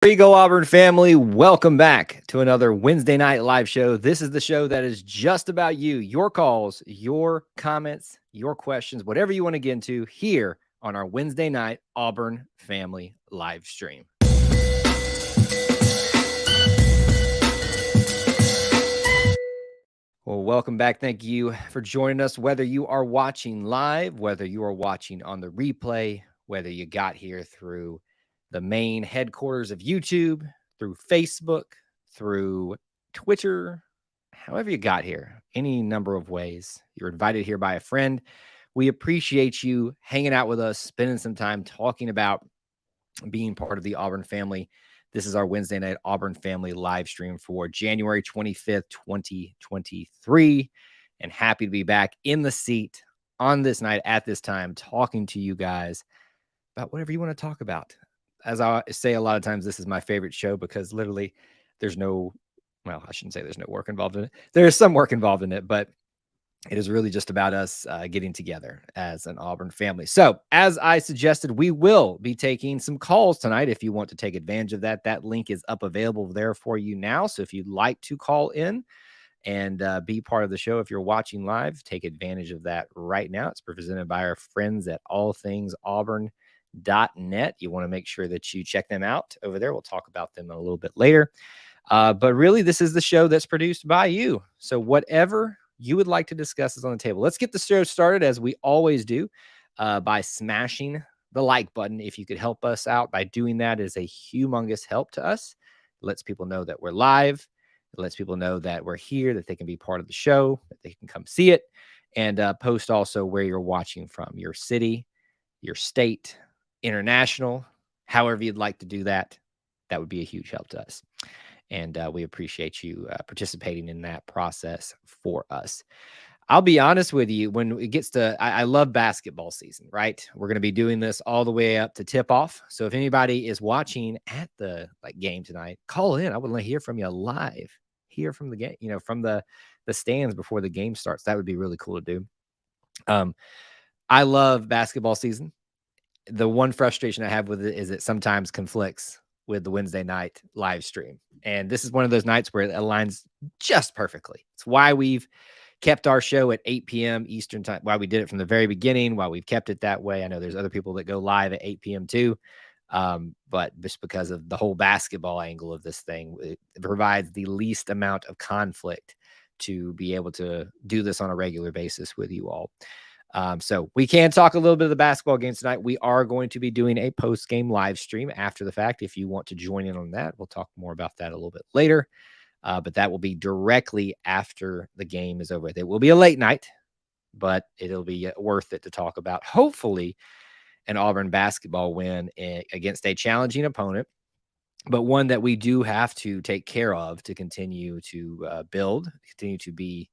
There you go, Auburn family. Welcome back to another Wednesday night live show. This is the show that is just about you, your calls, your comments, your questions, whatever you want to get into here on our Wednesday night Auburn family live stream. Well, welcome back. Thank you for joining us, whether you are watching live, whether you are watching on the replay, whether you got here through the main headquarters of YouTube, through Facebook, through Twitter, however you got here, any number of ways. You're invited here by a friend. We appreciate you hanging out with us, spending some time talking about being part of the Auburn family. This is our Wednesday night Auburn family live stream for January 25th, 2023. And happy to be back in the seat on this night at this time, talking to you guys about whatever you want to talk about. As I say a lot of times, this is my favorite show because literally there's no, well, I shouldn't say there's no work involved in it. There is some work involved in it, but it is really just about us getting together as an Auburn family. So, as I suggested, we will be taking some calls tonight. If you want to take advantage of that, that link is up available there for you now. So, if you'd like to call in and be part of the show, if you're watching live, take advantage of that right now. It's presented by our friends at allthingsauburn.net. You want to make sure that you check them out over there. We'll talk about them a little bit later. But really, this is the show that's produced by you. So, whatever you would like to discuss is on the table. Let's get the show started as we always do by smashing the like button. If you could help us out by doing that, is a humongous help to us. It lets people know that we're live. It lets people know that we're here, that they can be part of the show, that they can come see it, and post also where you're watching from, your city, your state, international, however you'd like to do that. That would be a huge help to us. And we appreciate you participating in that process for us. I'll be honest with you, when it gets to, I love basketball season, right? We're going to be doing this all the way up to tip off. So if anybody is watching at the game tonight, call in. I would like to hear from you live, hear from the game, from the stands before the game starts. That would be really cool to do. I love basketball season. The one frustration I have with it is it sometimes conflicts with the Wednesday night live stream. And this is one of those nights where it aligns just perfectly. It's why we've kept our show at 8 p.m. Eastern time, why we did it from the very beginning, why we've kept it that way. I know there's other people that go live at 8 p.m. too. But just because of the whole basketball angle of this thing, it provides the least amount of conflict to be able to do this on a regular basis with you all. So we can talk a little bit of the basketball game tonight. We are going to be doing a post-game live stream after the fact. If you want to join in on that, we'll talk more about that a little bit later. But that will be directly after the game is over. It will be a late night, but it'll be worth it to talk about. Hopefully, an Auburn basketball win against a challenging opponent, but one that we do have to take care of to continue to build, continue to be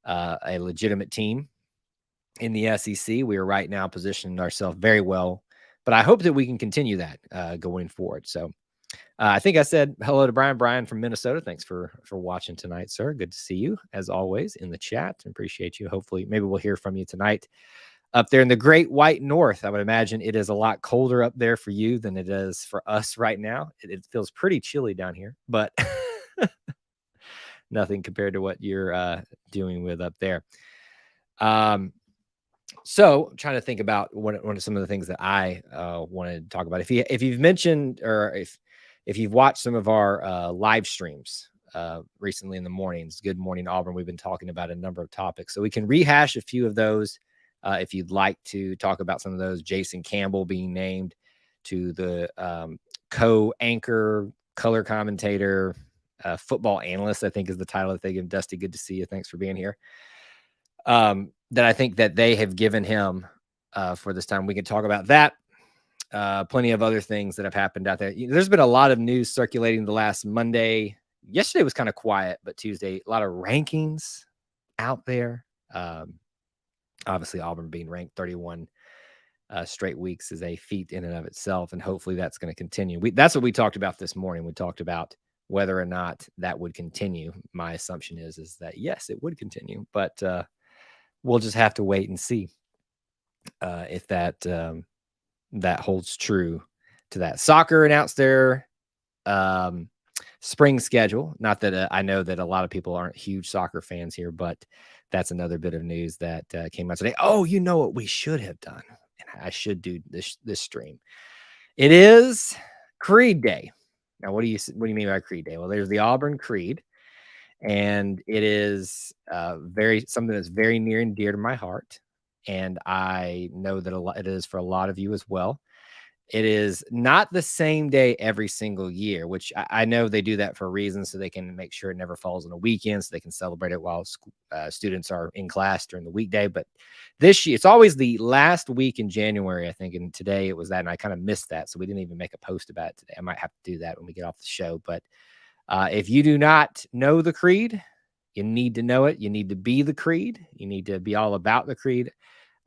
a legitimate team in the SEC. We are right now positioning ourselves very well, but I hope that we can continue that going forward. So I think I said hello to Brian from Minnesota. Thanks for watching tonight, sir. Good to see you as always in the chat. Appreciate you. Hopefully, maybe we'll hear from you tonight up there in the Great White North. I would imagine it is a lot colder up there for you than it is for us right now. It feels pretty chilly down here, but nothing compared to what you're doing with up there. So I'm trying to think about one of some of the things that I wanted to talk about. If you've mentioned, or if you've watched some of our live streams recently in the mornings, Good Morning Auburn, we've been talking about a number of topics. So we can rehash a few of those if you'd like to talk about some of those. Jason Campbell being named to the co-anchor, color commentator, football analyst, I think is the title that they give. Dusty, good to see you. Thanks for being here. That I think that they have given him for this time. We can talk about that. Plenty of other things that have happened out there. There's been a lot of news circulating the last Monday. Yesterday was kind of quiet, but Tuesday, a lot of rankings out there. Obviously, Auburn being ranked 31 straight weeks is a feat in and of itself, and hopefully that's going to continue. That's what we talked about this morning. We talked about whether or not that would continue. My assumption is that, yes, it would continue, but we'll just have to wait and see if that holds true to that. Soccer announced their spring schedule. Not that I know that a lot of people aren't huge soccer fans here, but that's another bit of news that came out today. Oh, you know what we should have done, and I should do this stream. It is Creed Day. Now, what do you mean by Creed Day? Well, there's the Auburn Creed, and it is very something that's very near and dear to my heart, and I know that it is for a lot of you as well. It is not the same day every single year, which I know they do that for a reason, so they can make sure it never falls on a weekend, so they can celebrate it while students are in class during the weekday. But this year, it's always the last week in January, I think, and today it was that, and I kind of missed that, so we didn't even make a post about it today. I might have to do that when we get off the show. But if you do not know the creed, you need to know it. You need to be the creed. You need to be all about the creed.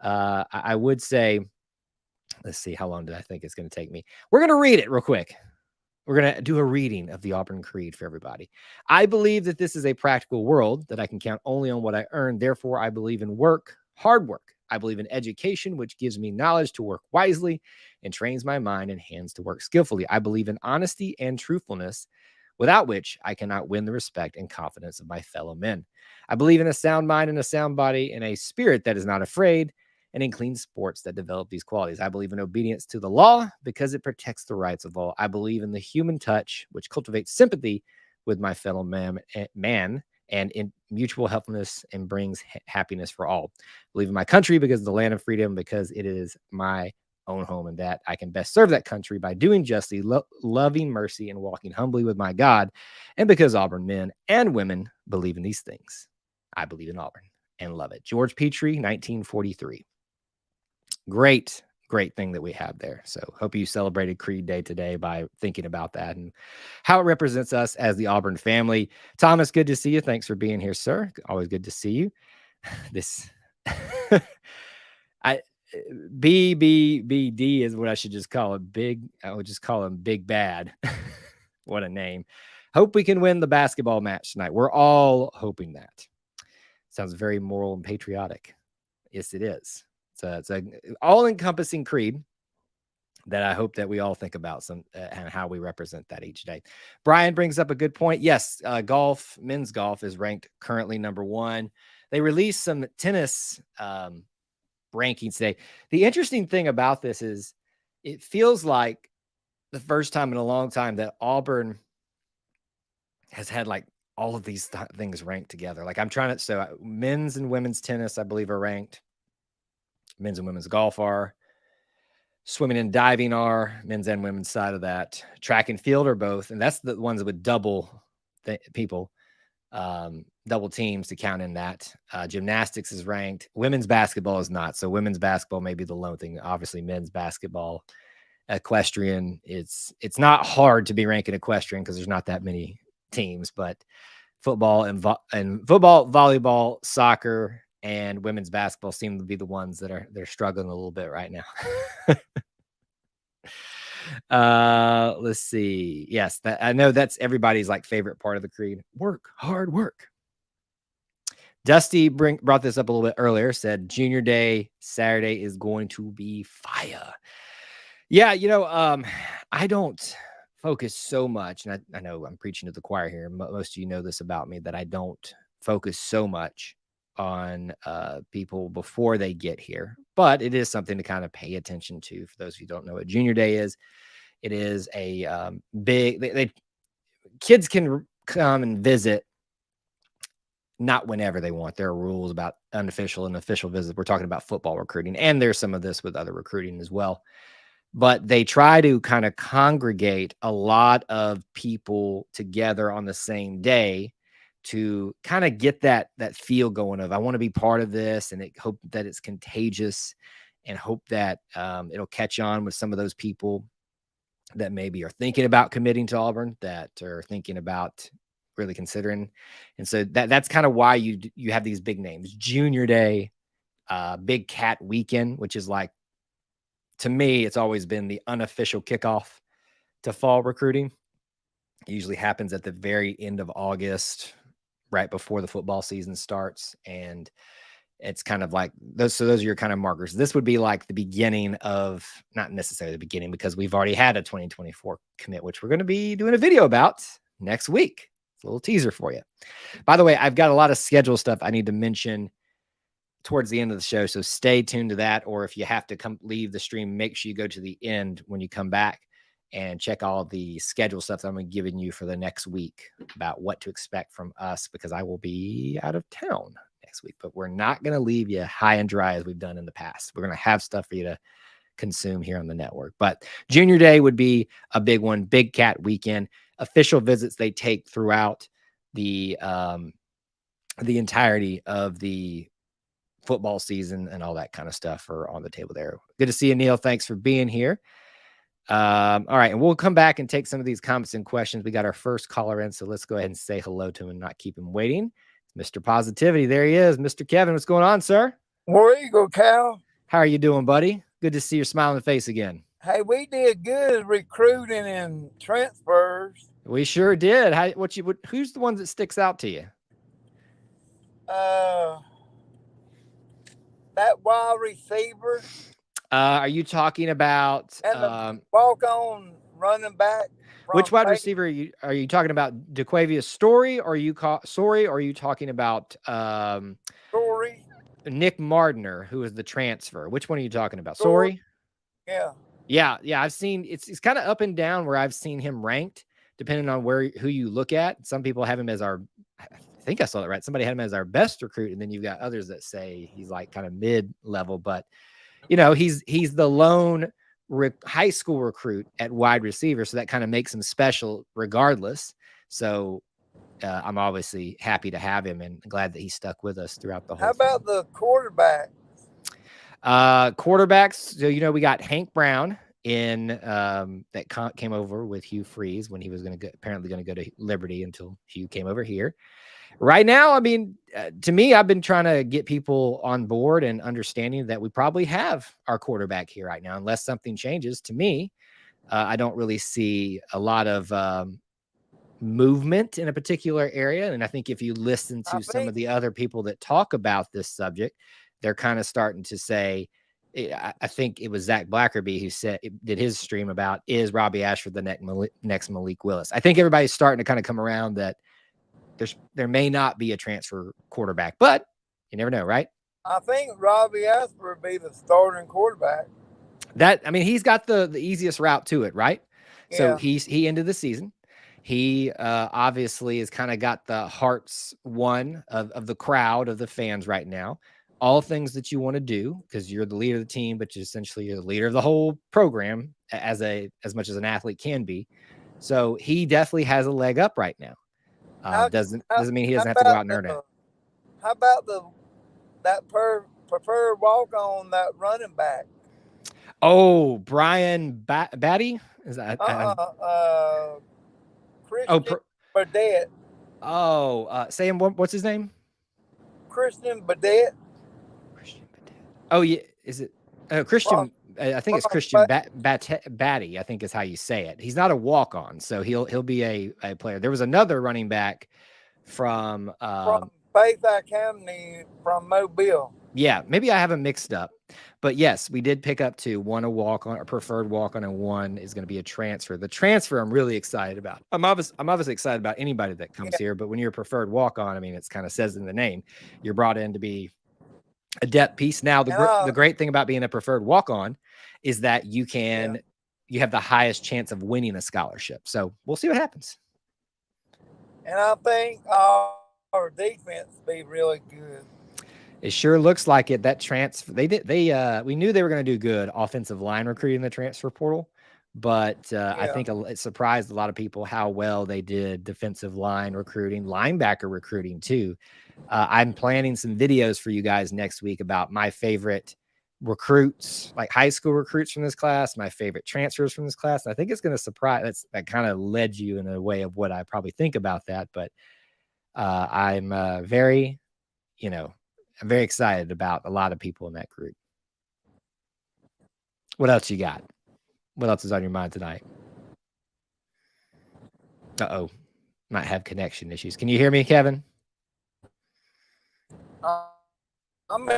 I would say, let's see, how long did I think it's going to take me? We're going to read it real quick. We're going to do a reading of the Auburn Creed for everybody. I believe that this is a practical world, that I can count only on what I earn. Therefore, I believe in work, hard work. I believe in education, which gives me knowledge to work wisely and trains my mind and hands to work skillfully. I believe in honesty and truthfulness, without which I cannot win the respect and confidence of my fellow men. I believe in a sound mind and a sound body and a spirit that is not afraid, and in clean sports that develop these qualities. I believe in obedience to the law because it protects the rights of all. I believe in the human touch, which cultivates sympathy with my fellow man and in mutual helpfulness and brings happiness for all. I believe in my country because of the land of freedom, because it is my own home, and that I can best serve that country by doing justly, loving mercy, and walking humbly with my God. And because Auburn men and women believe in these things, I believe in Auburn and love it. George Petrie, 1943. Great thing that we have there. So hope you celebrated Creed Day today by thinking about that and how it represents us as the Auburn family. Thomas, good to see you. Thanks for being here, sir. Always good to see you. This I BBBD is what I should just call it. I would just call him Big Bad. What a name. Hope we can win the basketball match tonight. We're all hoping that. Sounds very moral and patriotic. Yes, it is. It's a all-encompassing creed that I hope that we all think about and how we represent that each day. Brian brings up a good point. Yes, men's golf is ranked currently #1. They released some tennis rankings today. The interesting thing about this is it feels like the first time in a long time that Auburn has had like all of these things ranked together. Like men's and women's tennis, I believe, are ranked. Men's and women's golf are. Swimming and diving are. Men's and women's side of that. Track and field are both. And that's the ones with double people, double teams to count in that. Gymnastics is ranked. Women's basketball is not. So women's basketball may be the lone thing. Obviously, men's basketball, equestrian, it's not hard to be ranked in equestrian because there's not that many teams. But football and football, volleyball, soccer, and women's basketball seem to be the ones that they're struggling a little bit right now. Let's see. Yes, I know that's everybody's like favorite part of the creed. Work, hard work. Dusty brought this up a little bit earlier, said Junior Day Saturday is going to be fire. Yeah, I don't focus so much, and I know I'm preaching to the choir here. Most of you know this about me, that I don't focus so much on people before they get here, but it is something to kind of pay attention to. For those of you who don't know what Junior Day is, it is a big. Kids can come and visit, not whenever they want. There are rules about unofficial and official visits. We're talking about football recruiting, and there's some of this with other recruiting as well. But they try to kind of congregate a lot of people together on the same day to kind of get that feel going of, I want to be part of this, and hope that it's contagious, and hope that it'll catch on with some of those people that maybe are thinking about committing to Auburn, that are thinking about really considering. And so that's kind of why you have these big names: Junior Day, Big Cat Weekend, which is like, to me, it's always been the unofficial kickoff to fall recruiting. It usually happens at the very end of August, right before the football season starts. And It's kind of like those. So those are your kind of markers. This would be like the beginning of, not necessarily the beginning, because we've already had a 2024 commit, which we're going to be doing a video about next week. It's a little teaser for you. By the way, I've got a lot of schedule stuff I need to mention towards the end of the show, so stay tuned to that. Or if you have to come leave the stream, make sure you go to the end when you come back and check all the schedule stuff that I'm giving you for the next week about what to expect from us, because I will be out of town next week. But we're not going to leave you high and dry as we've done in the past. We're going to have stuff for you to consume here on the network. But Junior Day would be a big one. Big Cat Weekend, official visits they take throughout the entirety of the football season and all that kind of stuff are on the table there. Good to see you, Neil. Thanks for being here. All right, and we'll come back and take some of these comments and questions. We got our first caller in, so let's go ahead and say hello to him and not keep him waiting. Mr. Positivity, there he is. Mr. Kevin, what's going on, sir? Where you go, Cal? How are you doing, buddy? Good to see your smiling face again. Hey, we did good recruiting and transfers. We sure did. Who's the one that sticks out to you? That wide receiver. Are you talking about the walk-on running back? Which wide receiver are you talking about? DeQuavius Story, or are you talking about Story? Nick Mardner, who is the transfer? Which one are you talking about? Story? Yeah. I've seen it's kind of up and down where I've seen him ranked depending on who you look at. Some people have him as I think I saw that right. Somebody had him as our best recruit, and then you've got others that say he's like kind of mid-level. But he's the lone high school recruit at wide receiver, so that kind of makes him special regardless. So I'm obviously happy to have him and glad that he stuck with us throughout the whole. How about the quarterback? Quarterbacks. So we got Hank Brown in that came over with Hugh Freeze when he was apparently going to go to Liberty until Hugh came over here. Right now, I mean, to me, I've been trying to get people on board and understanding that we probably have our quarterback here right now, unless something changes. To me, I don't really see a lot of movement in a particular area. And I think if you listen to some of the other people that talk about this subject, they're kind of starting to say, I think it was Zach Blackerby who did his stream about, is Robbie Ashford the next Malik Willis? I think everybody's starting to kind of come around that there may not be a transfer quarterback, but you never know, right? I think Robbie Ashford would be the starting quarterback. He's got the easiest route to it, right? Yeah. So he ended the season. He obviously has kind of got the hearts won of the crowd, of the fans right now. All things that you want to do, because you're the leader of the team, but you're the leader of the whole program as much as an athlete can be. So he definitely has a leg up right now. Doesn't mean he doesn't have to go out and earn it. How about that preferred walk-on, that running back? Oh, Brian Batty? Is that Christian Burdett? Oh, say him. What's his name? Christian Burdett. Oh yeah, is it Christian? I think it's Christian Batty, I think is how you say it. He's not a walk-on, so he'll be a player. There was another running back from Faith Academy from Mobile. Yeah, maybe I have them mixed up. But yes, we did pick up two. One a walk-on, a preferred walk-on, and one is going to be a transfer. The transfer I'm really excited about. I'm obviously excited about anybody that comes here, but when you're a preferred walk-on, I mean, it's kind of says in the name, you're brought in to be a depth piece. Now, the great thing about being a preferred walk-on is that you have the highest chance of winning a scholarship. So we'll see what happens. And I think our defense be really good. It sure looks like it. That transfer, we knew they were going to do good offensive line recruiting in the transfer portal, but I think it surprised a lot of people how well they did defensive line recruiting, linebacker recruiting too. I'm planning some videos for you guys next week about my favorite recruits, like high school recruits from this class, my favorite transfers from this class. And I think it's going to surprise. That kind of led you in a way of what I probably think about that. But I'm very excited about a lot of people in that group. What else you got? What else is on your mind tonight? Uh-oh. Might have connection issues. Can you hear me, Kevin? I'm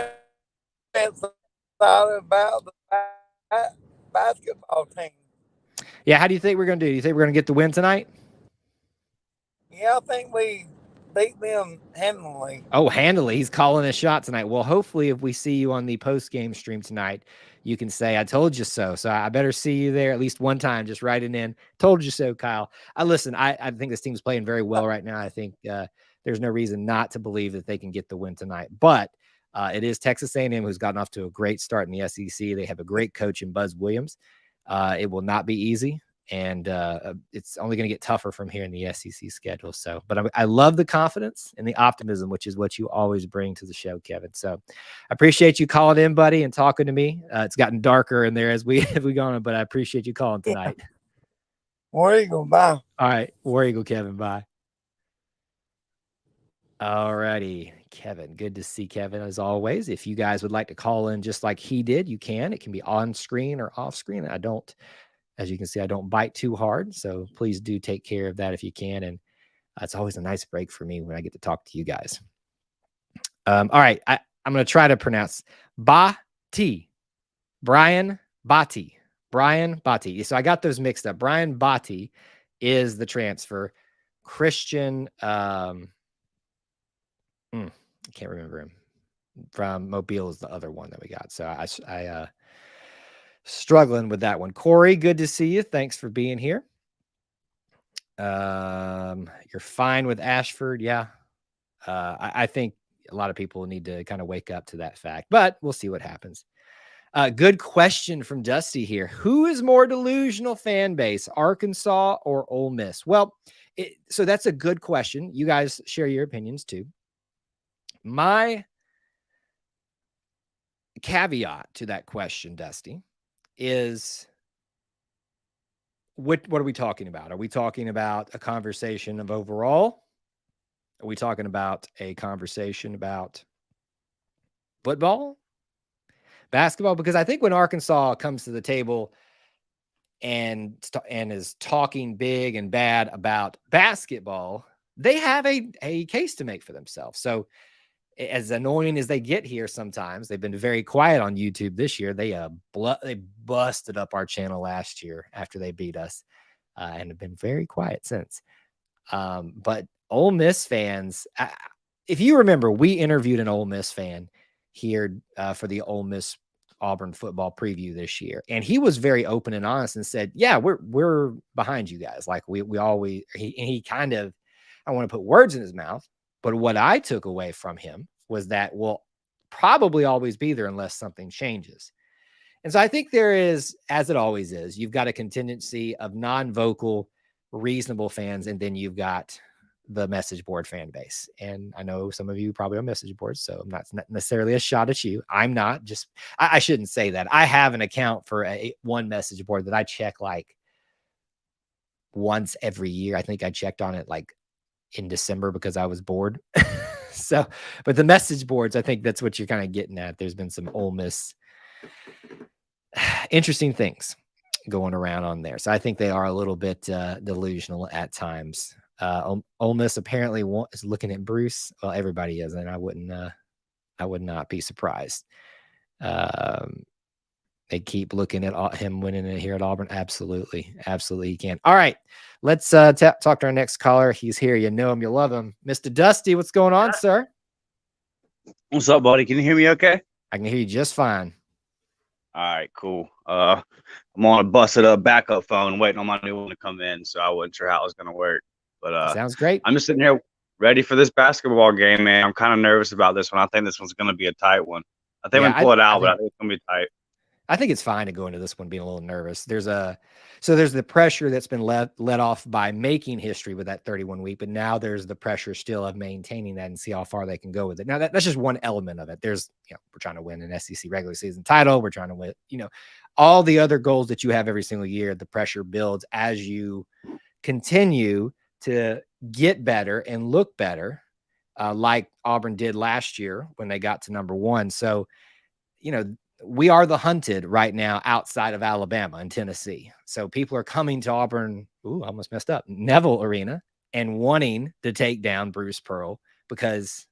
excited about the basketball team. Yeah, how do you think we're going to do? Do you think we're going to get the win tonight? Yeah, I think we beat them handily. Oh, handily. He's calling a shot tonight. Well, hopefully, if we see you on the post-game stream tonight, you can say, I told you so. So I better see you there at least one time, just write it in. Told you so, Kyle. Listen, I think this team's playing very well right now. I think there's no reason not to believe that they can get the win tonight. But it is Texas A&M who's gotten off to a great start in the SEC. They have a great coach in Buzz Williams. It will not be easy. And it's only going to get tougher from here in the SEC schedule. So, but I love the confidence and the optimism, which is what you always bring to the show, Kevin. So I appreciate you calling in, buddy, and talking to me. It's gotten darker in there as we go on, but I appreciate you calling tonight. Yeah. War Eagle, bye. All right. War Eagle, Kevin, bye. All righty, Kevin. Good to see Kevin as always. If you guys would like to call in just like he did, you can. It can be on screen or off screen. As you can see, I don't bite too hard. So please do take care of that if you can. And it's always a nice break for me when I get to talk to you guys. All right. I'm going to try to pronounce Bati. Brian Bati. Brian Bati. So I got those mixed up. Brian Bati is the transfer. Christian, I can't remember him. From Mobile is the other one that we got. So I struggling with that one. Corey, good to see you. Thanks for being here. You're fine with Ashford. Yeah. I think a lot of people need to kind of wake up to that fact, but we'll see what happens. Good question from Dusty here. Who is more delusional fan base, Arkansas or Ole Miss? Well, so that's a good question. You guys share your opinions too. My caveat to that question, Dusty, is what are we talking about? Are we talking about a conversation of overall? Are we talking about a conversation about football, basketball? Because I think when Arkansas comes to the table and is talking big and bad about basketball, they have a case to make for themselves. So as annoying as they get here sometimes, they've been very quiet on YouTube this year. They busted up our channel last year after they beat us and have been very quiet since. But Ole Miss fans, if you remember, we interviewed an Ole Miss fan here for the Ole Miss Auburn football preview this year, and he was very open and honest and said, "Yeah, we're behind you guys. Like we always." He kind of, I don't want to put words in his mouth, but what I took away from him was that we'll probably always be there unless something changes. And so I think there is, as it always is, you've got a contingency of non-vocal, reasonable fans, and then you've got the message board fan base. And I know some of you probably on message boards, so I'm not necessarily a shot at you. I'm not just, I shouldn't say that. I have an account for one message board that I check like once every year. I think I checked on it like in December because I was bored. So, but the message boards, I think that's what you're kind of getting at. There's been some Ole Miss interesting things going around on there. So I think they are a little bit delusional at times. Ole Miss apparently is looking at Bruce. Well, everybody is, and I would not be surprised. They keep looking at him winning it here at Auburn. Absolutely. Absolutely. He can. All right. Let's talk to our next caller. He's here. You know him. You love him. Mr. Dusty, what's going on, sir? What's up, buddy? Can you hear me okay? I can hear you just fine. All right, cool. I'm on a busted up backup phone waiting on my new one to come in, so I wasn't sure how it was going to work. But sounds great. I'm just sitting here ready for this basketball game, man. I'm kind of nervous about this one. I think this one's going to be a tight one. I think we can pull it out, but I think it's going to be tight. I think it's fine to go into this one being a little nervous. There's the pressure that's been let off by making history with that 31 week, but now there's the pressure still of maintaining that and see how far they can go with it. Now that's just one element of it. There's, we're trying to win an SEC regular season title. We're trying to win, all the other goals that you have every single year. The pressure builds as you continue to get better and look better, like Auburn did last year when they got to number one. So, we are the hunted right now outside of Alabama and Tennessee. So people are coming to Auburn. Ooh, I almost messed up. Neville Arena and wanting to take down Bruce Pearl because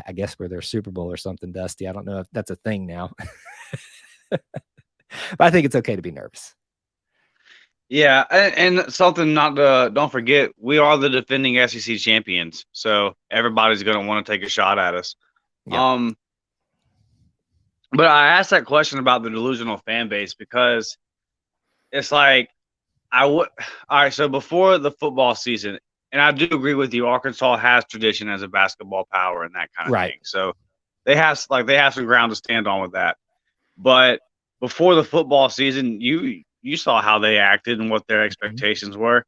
I guess we're their Super Bowl or something, Dusty. I don't know if that's a thing now. But I think it's okay to be nervous. Yeah, and something not to don't forget, we are the defending SEC champions, so everybody's going to want to take a shot at us. Yeah. But I asked that question about the delusional fan base because it's like all right. So before the football season, and I do agree with you, Arkansas has tradition as a basketball power and that kind of thing. So they have some ground to stand on with that. But before the football season, you saw how they acted and what their expectations were.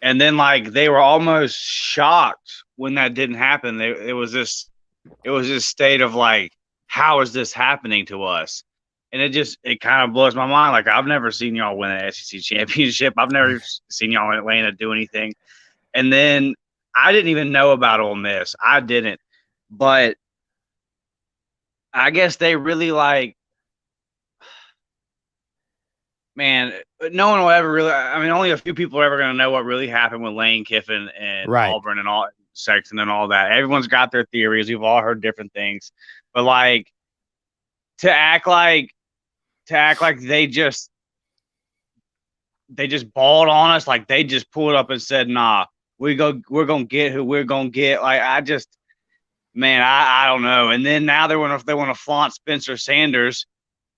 And then like they were almost shocked when that didn't happen. It was this state of like, how is this happening to us? And it kind of blows my mind. Like I've never seen y'all win an SEC championship. I've never seen y'all in Atlanta do anything. And then I didn't even know about Ole Miss. I didn't. But I guess they really like, man, no one will ever really. I mean, only a few people are ever going to know what really happened with Lane Kiffin and Auburn and all Sexton and all that. Everyone's got their theories. We've all heard different things, but like to act like they just balled on us, like they just pulled up and said, "Nah, we're gonna get who we're gonna get." Like I don't know. And then now they want to flaunt Spencer Sanders.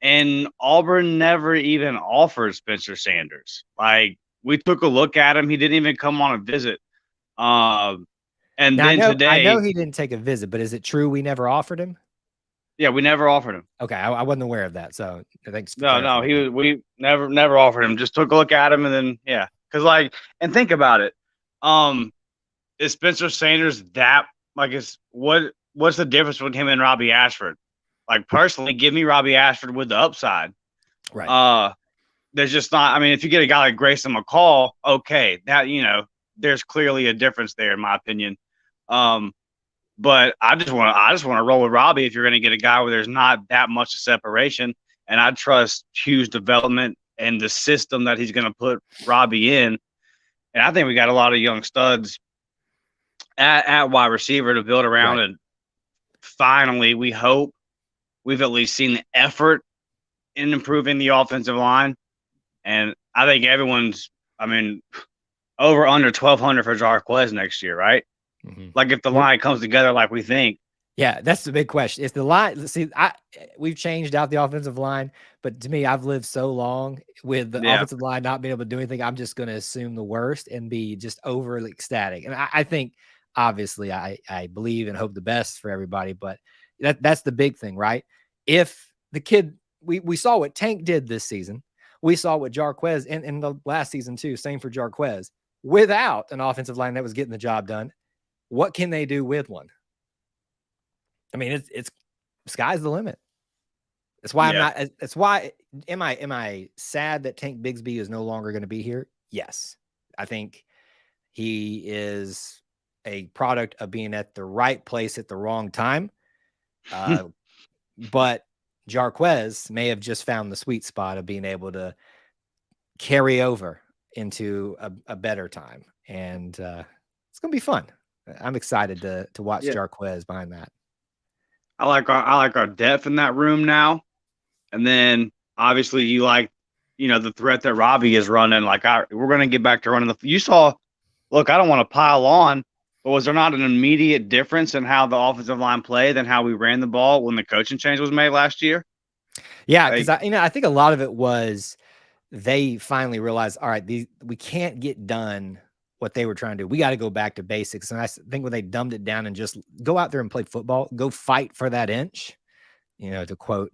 And Auburn never even offered Spencer Sanders. Like we took a look at him, he didn't even come on a visit. And now, then I know he didn't take a visit, but is it true we never offered him? Yeah, we never offered him. Okay, I wasn't aware of that. So thanks. No, we never offered him. Just took a look at him, and then because like, and think about it. Is Spencer Sanders that like what's the difference between him and Robbie Ashford? Like personally, give me Robbie Ashford with the upside. Right. There's just not. I mean, if you get a guy like Grayson McCall, okay, that there's clearly a difference there, in my opinion. But I just want to roll with Robbie. If you're going to get a guy where there's not that much separation, and I trust Hugh's development and the system that he's going to put Robbie in, and I think we got a lot of young studs at wide receiver to build around, and finally, we hope. We've at least seen the effort in improving the offensive line. And I think over under 1,200 for Jarquez next year, right? Mm-hmm. Like if the line comes together like we think. Yeah, that's the big question. If the line, we've changed out the offensive line, but to me, I've lived so long with the offensive line not being able to do anything. I'm just going to assume the worst and be just overly ecstatic. And I think, obviously, I believe and hope the best for everybody, but that's the big thing, right? If the kid, we saw what Tank did this season. We saw what Jarquez in the last season too, same for Jarquez, without an offensive line that was getting the job done. What can they do with one? I mean, it's sky's the limit. That's why am I sad that Tank Bigsby is no longer going to be here? Yes. I think he is a product of being at the right place at the wrong time. But Jarquez may have just found the sweet spot of being able to carry over into a better time. And it's going to be fun. I'm excited to watch Jarquez behind that. I like our depth in that room now. And then obviously you like, the threat that Robbie is running. Like we're going to get back to running you saw, look, I don't want to pile on, but was there not an immediate difference in how the offensive line played than how we ran the ball when the coaching change was made last year? Yeah, because I think a lot of it was they finally realized, all right, we can't get done what they were trying to do. We got to go back to basics. And I think when they dumbed it down and just go out there and play football, go fight for that inch, to quote,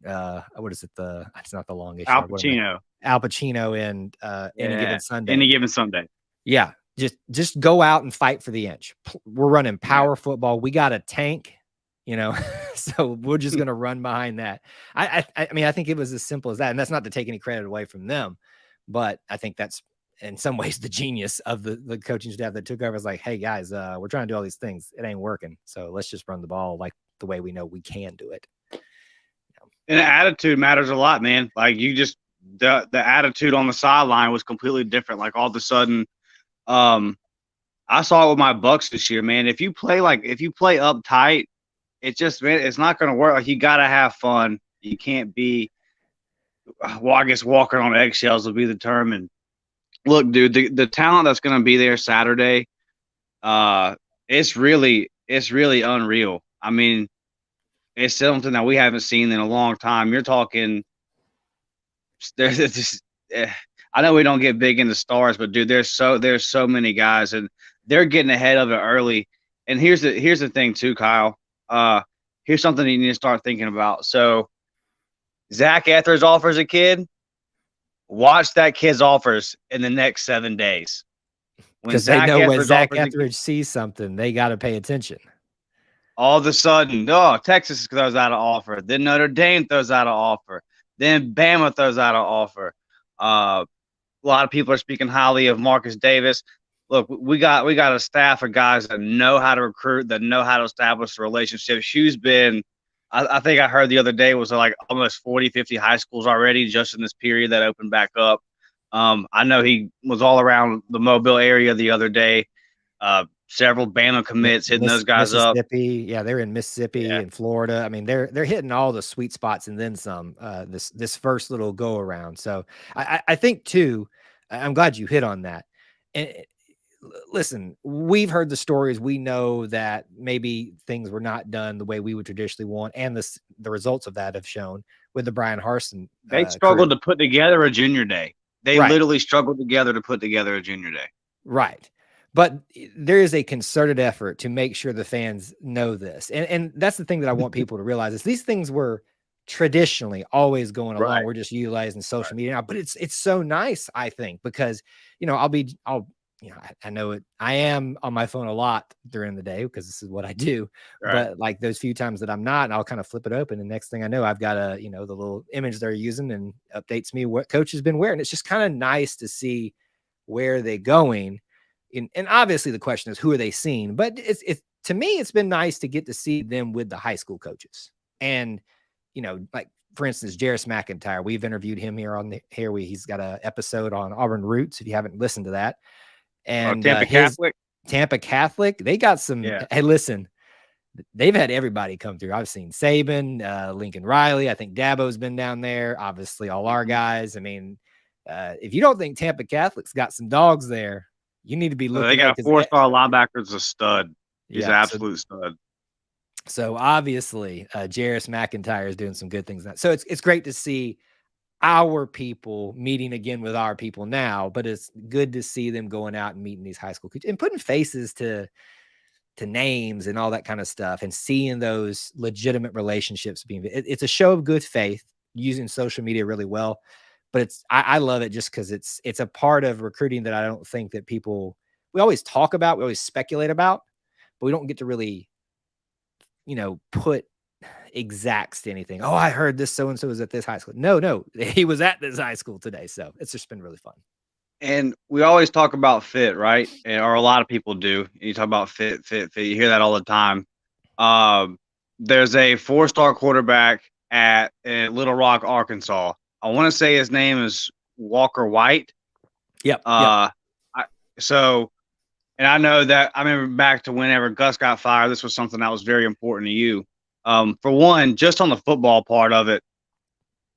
what is it? It's not the longest. Al Pacino in Any Given Sunday. Any Given Sunday. Yeah. Just go out and fight for the inch. We're running power football. We got a tank, so we're just going to run behind that. I mean, I think it was as simple as that. And that's not to take any credit away from them, but I think that's in some ways the genius of the coaching staff that took over. Was like, hey guys, we're trying to do all these things. It ain't working. So let's just run the ball like the way we know we can do it. And attitude matters a lot, man. Like the attitude on the sideline was completely different. Like all of a sudden, I saw it with my Bucks this year, man. If you play uptight it's not going to work. Like, you got to have fun. You can't be, well, I guess walking on eggshells will be the term. And look, dude, the talent that's going to be there Saturday, it's really unreal. I mean, it's something that we haven't seen in a long time. You're talking, there's just, I know we don't get big into stars, but dude, there's so many guys, and they're getting ahead of it early. And here's the thing too, Kyle. Here's something you need to start thinking about. So Zach Etheridge offers a kid. Watch that kid's offers in the next 7 days. Because they know when Zach Etheridge sees something, they got to pay attention. All of a sudden, Texas throws out an offer. Then Notre Dame throws out an offer. Then Bama throws out an offer. A lot of people are speaking highly of Marcus Davis. Look, we got a staff of guys that know how to recruit, that know how to establish relationships. Hugh's been, I think I heard the other day, was like almost 40, 50 high schools already just in this period that opened back up. I know he was all around the Mobile area the other day. Several Bama commits hitting those guys up. Yeah, they're in Mississippi and Florida. I mean, they're hitting all the sweet spots and then some. This first little go around. So I think too. I'm glad you hit on that. And listen, we've heard the stories. We know that maybe things were not done the way we would traditionally want, and the results of that have shown with the Brian Harsin. They struggled to put together a junior day. They literally struggled together to put together a junior day. Right. But there is a concerted effort to make sure the fans know this. And that's the thing that I want people to realize is these things were traditionally always going along. We're just utilizing social media now, but it's so nice, I think, because, I know it. I am on my phone a lot during the day because this is what I do. Right. But like those few times that I'm not, and I'll kind of flip it open. And next thing I know, I've got the little image they're using and updates me what coach has been wearing. It's just kind of nice to see where they're going. And obviously the question is, who are they seeing? But it's to me, it's been nice to get to see them with the high school coaches. And, like, for instance, Jarris McIntyre, we've interviewed him he's got an episode on Auburn Roots, if you haven't listened to that. And Tampa Catholic, they got some. Yeah. Hey, listen, they've had everybody come through. I've seen Saban, Lincoln Riley. I think Dabo's been down there. Obviously, all our guys. I mean, if you don't think Tampa Catholic's got some dogs there, you need to be looking. They got a 4-star linebacker, a stud. He's an absolute stud. So obviously, Jarris McIntyre is doing some good things. So it's great to see our people meeting again with our people now, but it's good to see them going out and meeting these high school kids and putting faces to names and all that kind of stuff, and seeing those legitimate relationships it's a show of good faith, using social media really well. But I love it just because it's a part of recruiting that I don't think that we always talk about, we always speculate about, but we don't get to really, put exacts to anything. Oh, I heard this so-and-so was at this high school. No, he was at this high school today. So it's just been really fun. And we always talk about fit, right? Or a lot of people do. You talk about fit. You hear that all the time. There's a 4-star quarterback at Little Rock, Arkansas. I want to say his name is Walker White. Yep. And I know that I remember back to whenever Gus got fired, this was something that was very important to you. For one, just on the football part of it,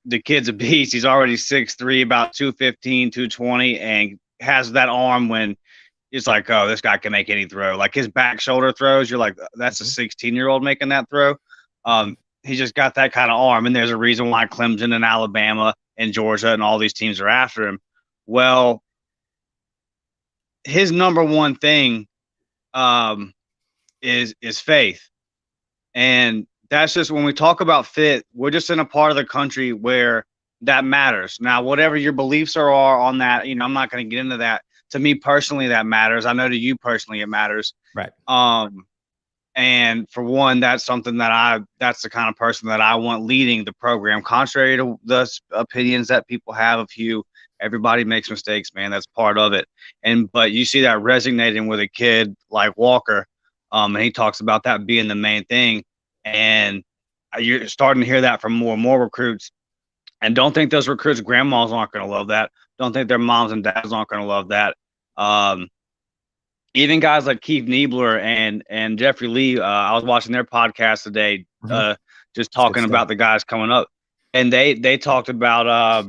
the kid's a beast. He's already 6'3", about 215, 220, and has that arm when it's like, oh, this guy can make any throw. Like his back shoulder throws, you're like, that's a 16-year-old making that throw. He just got that kind of arm, and there's a reason why Clemson and Alabama and Georgia and all these teams are after him. Well, his number one thing is faith. And that's just, when we talk about fit, we're just in a part of the country where that matters. Now, whatever your beliefs are on that, I'm not going to get into that. To me personally, that matters. I know to you personally, it matters. Right. And for one, that's something that's the kind of person that I want leading the program, contrary to the opinions that people have of Hugh. Everybody makes mistakes, man. That's part of it. But you see that resonating with a kid like Walker. And he talks about that being the main thing. And you're starting to hear that from more and more recruits. And don't think those recruits' grandmas aren't going to love that. Don't think their moms and dads aren't going to love that. even guys like Keith Niebler and Jeffrey Lee, I was watching their podcast today, just talking about the guys coming up, and they talked about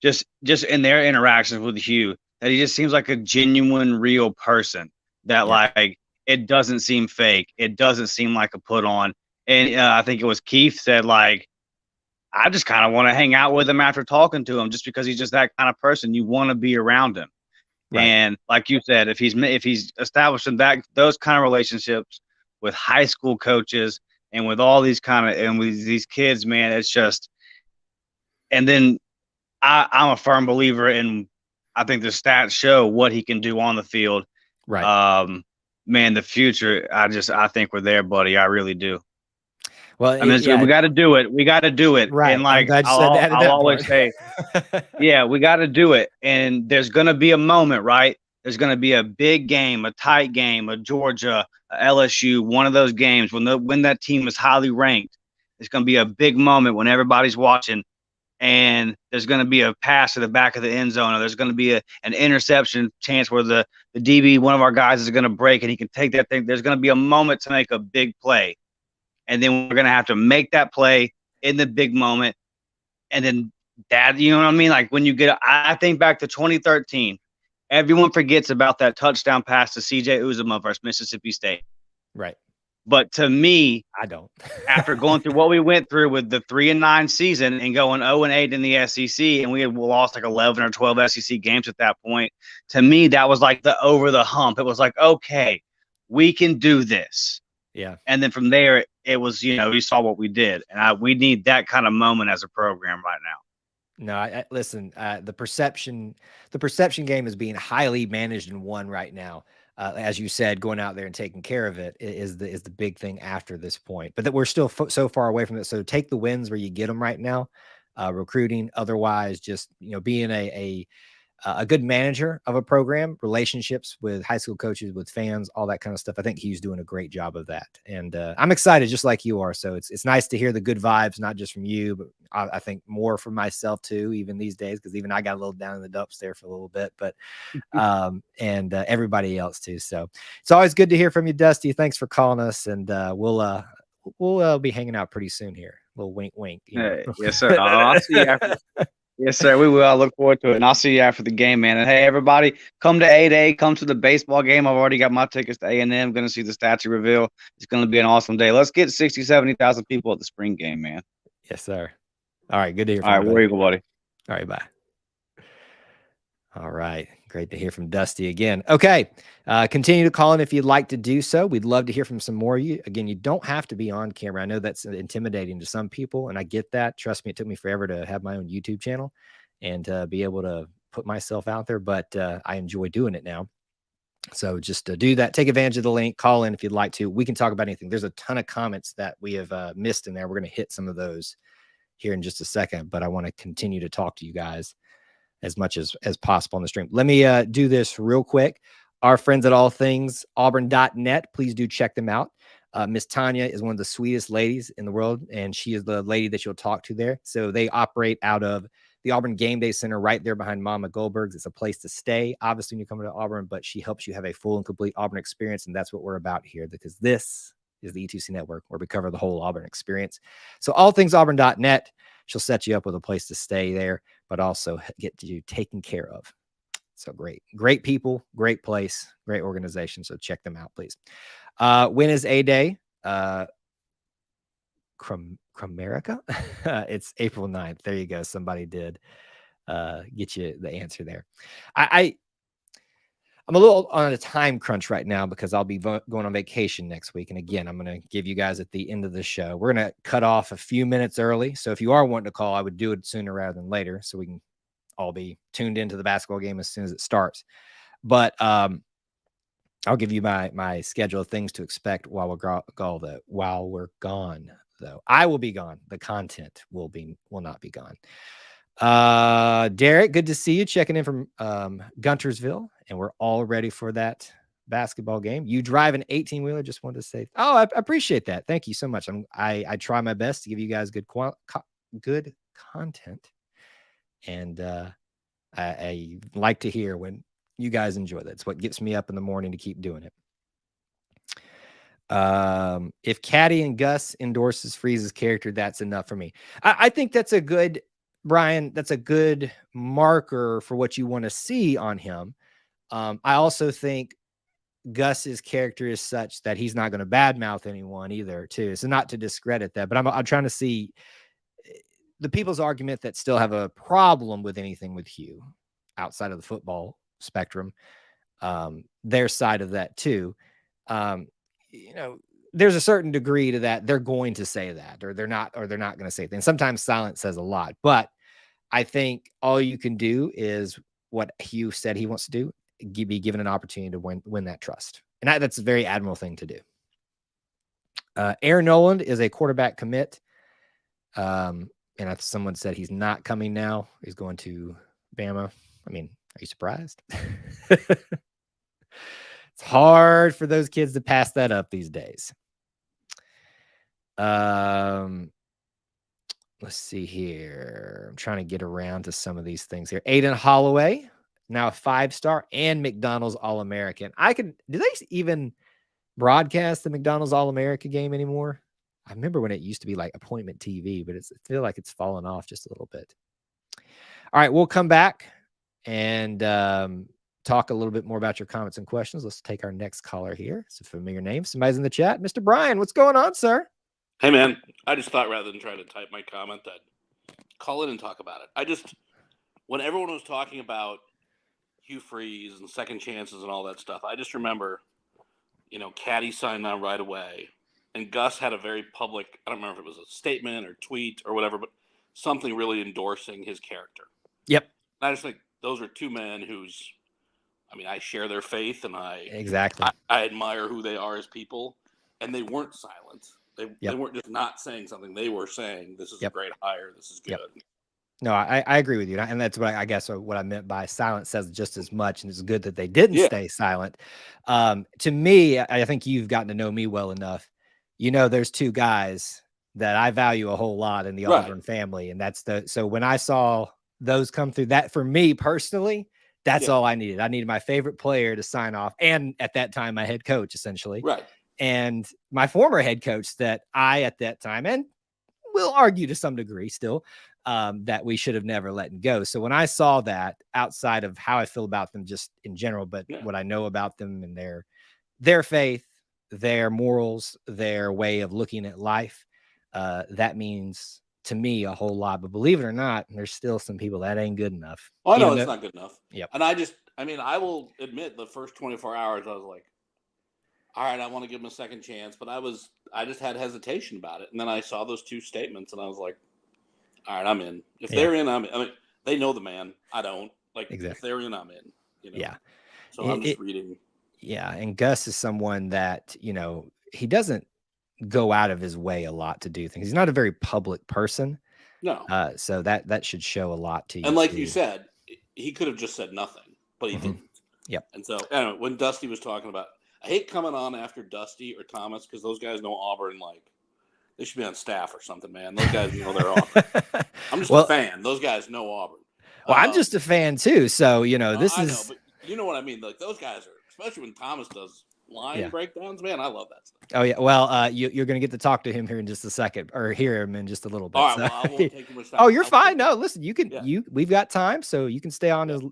just in their interactions with Hugh that he just seems like a genuine, real person. That like it doesn't seem fake, it doesn't seem like a put on, and I think it was Keith said like, I just kind of want to hang out with him after talking to him, just because he's just that kind of person. You want to be around him. Right. And like you said, if he's establishing those kind of relationships with high school coaches and with all these and with these kids, man, it's just. And then I'm a firm believer in. I think the stats show what he can do on the field. Right. Man, the future. I think we're there, buddy. I really do. Well, I mean, we got to do it. We got to do it. Right. And like I'll always say, yeah, we got to do it. And there's going to be a moment, right? There's going to be a big game, a tight game, a Georgia, a LSU, one of those games when that team is highly ranked. It's going to be a big moment when everybody's watching, and there's going to be a pass to the back of the end zone, or there's going to be an interception chance where the DB, one of our guys, is going to break and he can take that thing. There's going to be a moment to make a big play. And then we're going to have to make that play in the big moment. And then that, you know what I mean? Like when you I think back to 2013, everyone forgets about that touchdown pass to CJ Uzomah versus Mississippi State. Right. But to me, I don't. After going through what we went through with the 3-9 season and going 0-8 in the SEC, and we had lost like 11 or 12 SEC games at that point, to me, that was like the over the hump. It was like, okay, we can do this. Yeah. And then from there, it was, we saw what we did. And we need that kind of moment as a program right now. No, listen, the perception game is being highly managed and won right now. As you said, going out there and taking care of it is the big thing after this point. But that we're still so far away from it. So take the wins where you get them right now. Recruiting, otherwise, just being a good manager of a program, relationships with high school coaches, with fans, all that kind of stuff. I think he's doing a great job of that, and I'm excited, just like you are. So it's nice to hear the good vibes, not just from you, but I think more from myself too, even these days, because even I got a little down in the dumps there for a little bit, but and everybody else too. So it's always good to hear from you, Dusty. Thanks for calling us, and we'll be hanging out pretty soon here. A little wink, wink. Yes, sir. I'll see you after. Yes, sir. We will. I look forward to it. And I'll see you after the game, man. And hey, everybody, come to 8A. Come to the baseball game. I've already got my tickets to A&M. Going to see the statue reveal. It's going to be an awesome day. Let's get 60, 70,000 people at the spring game, man. Yes, sir. All right. Good to hear from you. All right. Where you go, buddy? All right. Bye. All right. Great to hear from Dusty again. Okay. Continue to call in if you'd like to do so. We'd love to hear from some more of you. Again, you don't have to be on camera. I know that's intimidating to some people, and I get that. Trust me, it took me forever to have my own YouTube channel and be able to put myself out there, but I enjoy doing it now. So just to do that, take advantage of the link, call in if you'd like to. We can talk about anything. There's a ton of comments that we have missed in there. We're going to hit some of those here in just a second, but I want to continue to talk to you guys as much as possible on the stream. Let me do this real quick. Our friends at All Things Auburn.net, please do check them out. Miss Tanya is one of the sweetest ladies in the world, and she is the lady that you'll talk to there. So they operate out of the Auburn Game Day Center right there behind Mama Goldberg's. It's a place to stay, obviously, when you come to Auburn, but she helps you have a full and complete Auburn experience, and that's what we're about here, because this is the E2C Network, where we cover the whole Auburn experience. So allthingsauburn.net, she'll set you up with a place to stay there, but also get you taken care of. So great people, great place, great organization. So check them out, please. When is A-Day? Cramerica? It's April 9th. There you go. Somebody did get you the answer there. I'm a little on a time crunch right now because I'll be going on vacation next week. And again, I'm going to give you guys at the end of the show. We're going to cut off a few minutes early. So if you are wanting to call, I would do it sooner rather than later, so we can all be tuned into the basketball game as soon as it starts. But I'll give you my schedule of things to expect while we're gone, though. I will be gone. The content will not be gone. Derek, good to see you, checking in from Guntersville, and we're all ready for that basketball game. You drive an 18-wheeler. Just wanted to say, I appreciate that. Thank you so much. I try my best to give you guys good content, and I like to hear when You guys enjoy that. It's what gets me up in the morning to keep doing it. If Caddy and Gus endorses Freeze's character, that's enough for me. I think that's a good, Brian, that's a good marker for what you want to see on him. I also think Gus's character is such that he's not going to badmouth anyone either, too. So not to discredit that, but I'm trying to see the people's argument that still have a problem with anything with Hugh outside of the football spectrum, their side of that too. There's a certain degree to that. They're going to say that, or they're not going to say things. Sometimes silence says a lot, but I think all you can do is what Hugh said he wants to do, be given an opportunity to win that trust. And that's a very admirable thing to do. Aaron Noland is a quarterback commit. And someone said he's not coming now. He's going to Bama. I mean, are you surprised? It's hard for those kids to pass that up these days. Let's see here. I'm trying to get around to some of these things here. Aiden Holloway, now a 5-star and McDonald's All-American. Do they even broadcast the McDonald's All-America game anymore? I remember when it used to be like appointment TV, but I feel like it's fallen off just a little bit. All right, we'll come back and talk a little bit more about your comments and questions. Let's take our next caller here. It's a familiar name. Somebody's in the chat. Mr. Brian, what's going on, sir? Hey, man. I just thought rather than try to type my comment, I'd call in and talk about it. When everyone was talking about Hugh Freeze and second chances and all that stuff, I just remember, Caddy signed on right away. And Gus had a very public, I don't remember if it was a statement or tweet or whatever, but something really endorsing his character. Yep. And I just think those are two men I share their faith and I admire who they are as people. And they weren't silent. They weren't just not saying something. They were saying, this is a great hire. This is good. Yep. No, I agree with you. And that's what I guess what I meant by silence says just as much. And it's good that they didn't stay silent. To me, I think you've gotten to know me well enough. There's two guys that I value a whole lot in the Auburn family. And so when I saw those come through, that for me personally, that's all I needed. I needed my favorite player to sign off. And at that time, my head coach, essentially. Right. And my former head coach that at that time, and will argue to some degree still, that we should have never let go. So when I saw that, outside of how I feel about them just in general, but what I know about them and their faith, their morals, their way of looking at life, that means to me a whole lot. But believe it or not, there's still some people that ain't good enough. Oh, no, it's not good enough. Yep. And I will admit the first 24 hours, I was like, all right, I want to give him a second chance. But I just had hesitation about it. And then I saw those two statements and I was like, all right, I'm in. If they're in, I'm in. I mean, they know the man. I don't. If they're in, I'm in. Yeah. So I'm just reading. Yeah. And Gus is someone that, he doesn't go out of his way a lot to do things. He's not a very public person. No. So that should show a lot to you. And like you said, he could have just said nothing, but he didn't. Yep. And so, anyway, when Dusty was talking about, I hate coming on after Dusty or Thomas because those guys know Auburn they should be on staff or something, man. Those guys know they're Auburn. I'm just a fan. Those guys know Auburn. Well, I'm just a fan too. So, this I is. know, but you know what I mean? Those guys are, especially when Thomas does line breakdowns, man. I love that stuff. Oh, yeah. Well, you're going to get to talk to him here in just a second, or hear him in just a little bit. All right. Well, I won't take too much time. Oh, you're fine. No, listen, you can, we've got time, so you can stay on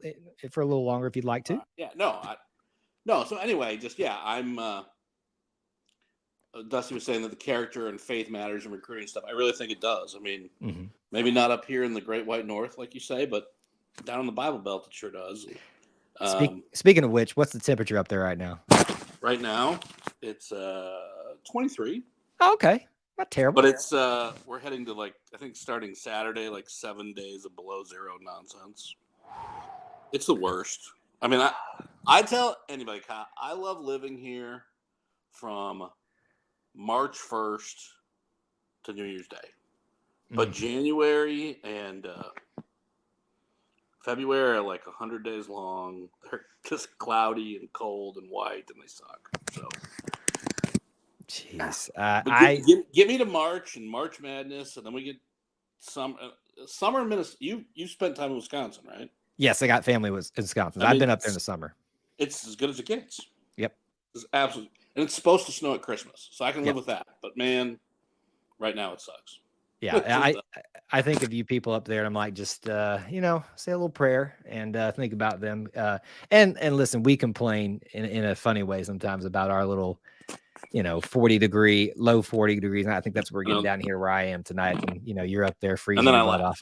for a little longer if you'd like to. No. So anyway, I'm. Dusty was saying that the character and faith matters in recruiting stuff. I really think it does. I mean, maybe not up here in the Great White North, like you say, but down in the Bible Belt, it sure does. Speaking of which, what's the temperature up there right now? Right now, it's 23. Oh, okay, not terrible. But it's we're heading to I think starting Saturday, 7 days of below zero nonsense. It's the worst. I mean, I tell anybody, Kyle, I love living here from March 1st to New Year's Day. But January and February are 100 days long. They're just cloudy and cold and white, and they suck. So, jeez, get me to March and March Madness, and then we get summer in Minnesota. You spent time in Wisconsin, right? Yes, I got family was in Wisconsin. I I've mean, been up there in the summer. It's as good as it gets. Yep. It's absolutely, and it's supposed to snow at Christmas, so I can live Yep. with that. But man, right now it sucks. Yeah, I think of you people up there, and I'm like, just say a little prayer and think about them. And listen, we complain in a funny way sometimes about our little, 40 degree, low 40 degrees. And I think that's what we're getting down here where I am tonight. And you're up there freezing your butt off.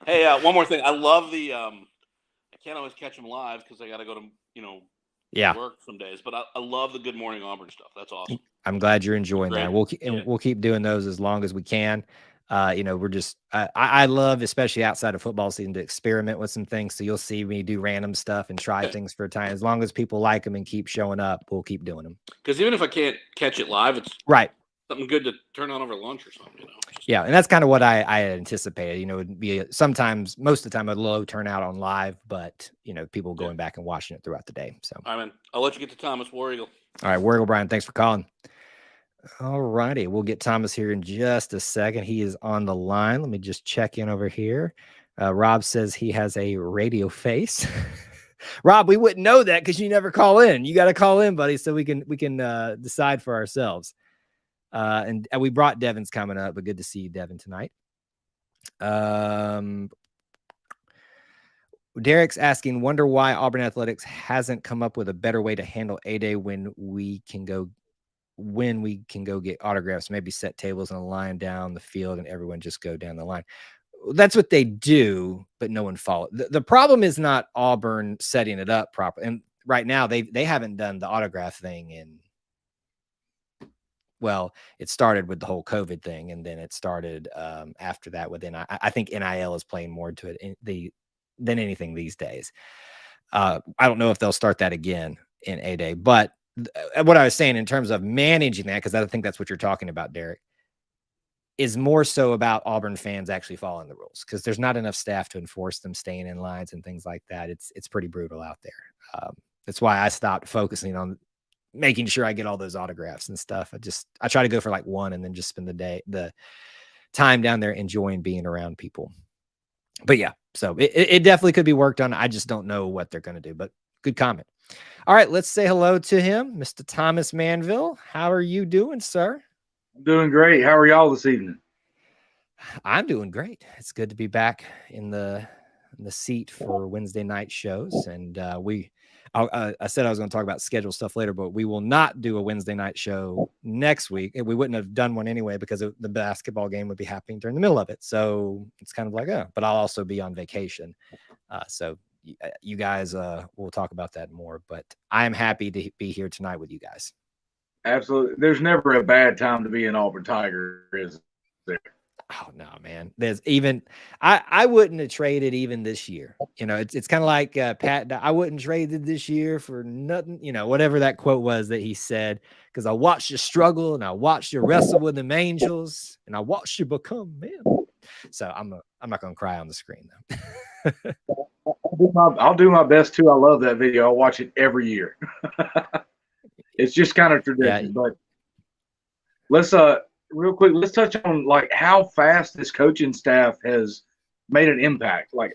Hey, one more thing. I love the. I can't always catch them live because I got to go to work some days. But I love the Good Morning Auburn stuff. That's awesome. I'm glad you're enjoying that. We'll keep doing those as long as we can. We're just I love, especially outside of football season, to experiment with some things. So you'll see me do random stuff and try things for a time. As long as people like them and keep showing up, we'll keep doing them. Because even if I can't catch it live, it's right. Something good to turn on over lunch or something, Yeah, and that's kind of what I anticipated. It'd be sometimes, most of the time, a low turnout on live, but people going back and watching it throughout the day. So, all right, man. I'll let you get to Thomas, War Eagle. All right, War Eagle Brian, thanks for calling. All righty, we'll get Thomas here in just a second. He is on the line. Let me just check in over here. Rob says he has a radio face. Rob, we wouldn't know that because you never call in. You got to call in, buddy, so we can decide for ourselves. And we brought Devin's coming up, but good to see you, Devin, tonight. Derek's asking, wonder why Auburn Athletics hasn't come up with a better way to handle A-Day when we can go get autographs, maybe set tables and a line down the field and everyone just go down the line. That's what they do, but no one followed. The problem is not Auburn setting it up properly. And right now they haven't done the autograph thing in, well, it started with the whole COVID thing, and then it started after that with I think NIL is playing more to it than anything these days. I don't know if they'll start that again in A-Day, but what I was saying in terms of managing that, because I think that's what you're talking about, Derek, is more so about Auburn fans actually following the rules, because there's not enough staff to enforce them staying in lines and things like that. It's pretty brutal out there. That's why I stopped focusing on making sure I get all those autographs and stuff. I try to go for like one and then just spend the time down there enjoying being around people. But yeah, so it definitely could be worked on. I just don't know what they're going to do, but good comment. All right, let's say hello to him, Mr. Thomas Manville. How are you doing, sir? I'm doing great. How are y'all this evening? I'm doing great. It's good to be back in the seat for Wednesday night shows. And I said I was going to talk about schedule stuff later, but we will not do a Wednesday night show next week. We wouldn't have done one anyway because the basketball game would be happening during the middle of it. So it's kind of like, but I'll also be on vacation. So you guys, we'll talk about that more, but I'm happy to be here tonight with you guys. Absolutely. There's never a bad time to be an Auburn Tiger, is there? Oh no, man. There's even I wouldn't have traded even this year. It's kind of like Pat. I wouldn't trade it this year for nothing. Whatever that quote was that he said, because I watched you struggle and I watched you wrestle with them angels and I watched you become man. So I'm not gonna cry on the screen though. I'll do my best too. I love that video. I'll watch it every year. It's just kind of tradition. Yeah. But let's real quick, let's touch on like how fast this coaching staff has made an impact. Like